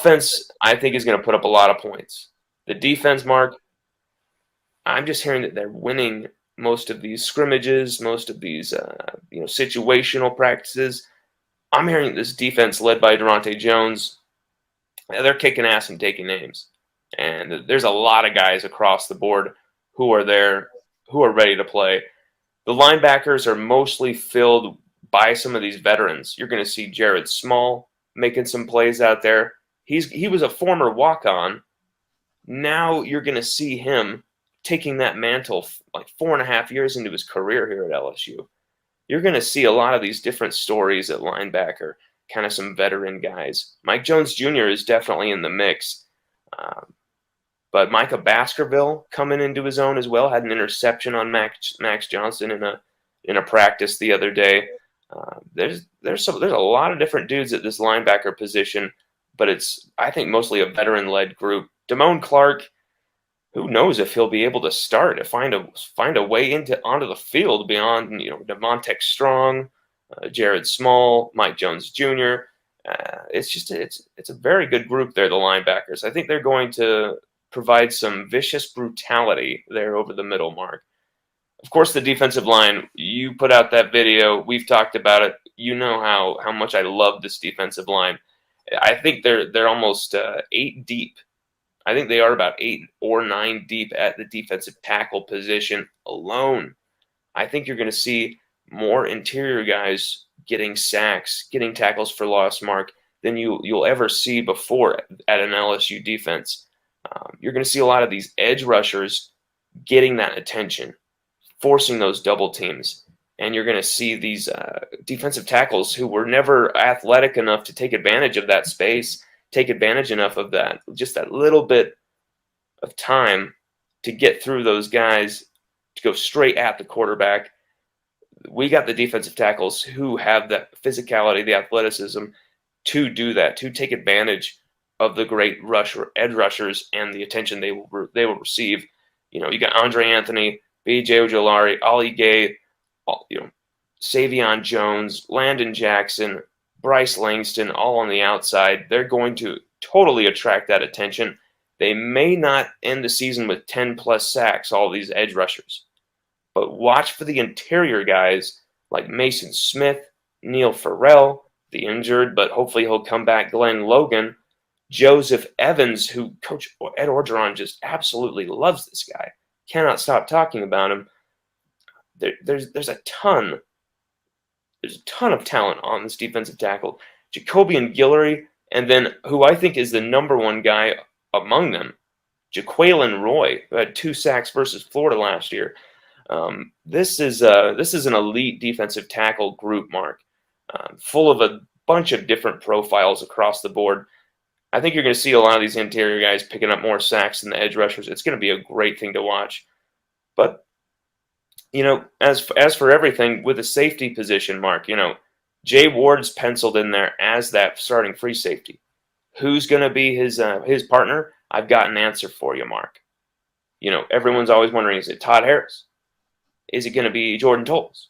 offense, I think, is going to put up a lot of points. The defense, Mark, I'm just hearing that they're winning most of these scrimmages, most of these situational practices. I'm hearing this defense led by Durante Jones, they're kicking ass and taking names. And there's a lot of guys across the board who are there, who are ready to play. The linebackers are mostly filled by some of these veterans. You're going to see Jared Small making some plays out there. He was a former walk-on. Now you're going to see him taking that mantle like 4.5 years into his career here at LSU. You're going to see a lot of these different stories at linebacker, kind of some veteran guys. Mike Jones Jr. is definitely in the mix. But Micah Baskerville coming into his own as well, had an interception on Max Johnson in a practice the other day. There's a lot of different dudes at this linebacker position, but it's, I think, mostly a veteran-led group. Damone Clark, who knows if he'll be able to start, to find a way onto the field beyond Devontae Strong, Jared Small, Mike Jones Jr. It's a very good group there, the linebackers. I think they're going to provide some vicious brutality there over the middle, Mark. Of course, the defensive line, you put out that video. We've talked about it. You know how much I love this defensive line. I think they're almost 8 deep. I think they are about 8 or 9 deep at the defensive tackle position alone. I think you're going to see more interior guys getting sacks, getting tackles for loss, Mark, than you'll ever see before at an LSU defense. You're going to see a lot of these edge rushers getting that attention, forcing those double teams. And you're going to see these defensive tackles who were never athletic enough to take advantage of that space, take advantage enough of that, just that little bit of time to get through those guys, to go straight at the quarterback. We got the defensive tackles who have the physicality, the athleticism to do that, to take advantage of the great edge rushers and the attention they will receive. You got Andre Anthony, B.J. Ojolari, Ali Gay, Savion Jones, Landon Jackson, Bryce Langston, all on the outside. They're going to totally attract that attention. They may not end the season with 10-plus sacks, all these edge rushers. But watch for the interior guys like Mason Smith, Neil Farrell, the injured, but hopefully he'll come back, Glenn Logan, Joseph Evans, who Coach Ed Orgeron just absolutely loves this guy. Cannot stop talking about him. There's a ton of talent on this defensive tackle. Jacobian Guillory, and then who I think is the number one guy among them, Jaquelin Roy, who had 2 sacks versus Florida last year. This is an elite defensive tackle group, Mark, full of a bunch of different profiles across the board. I think you're going to see a lot of these interior guys picking up more sacks than the edge rushers. It's going to be a great thing to watch. But, as for everything with the safety position, Mark, Jay Ward's penciled in there as that starting free safety. Who's going to be his partner? I've got an answer for you, Mark. Everyone's always wondering, is it Todd Harris? Is it going to be Jordan Tolles?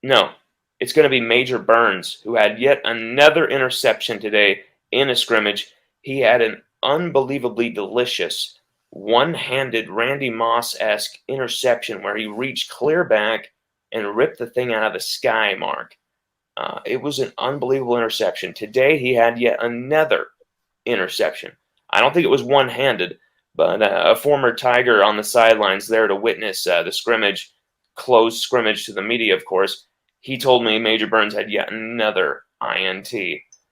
No, it's going to be Major Burns, who had yet another interception today in a scrimmage. He had an unbelievably delicious one-handed Randy Moss-esque interception where he reached clear back and ripped the thing out of the sky, Mark. It was an unbelievable interception. Today he had yet another interception. I don't think it was one-handed, but a former Tiger on the sidelines there to witness the scrimmage, closed scrimmage to the media, of course, he told me Major Burns had yet another INT.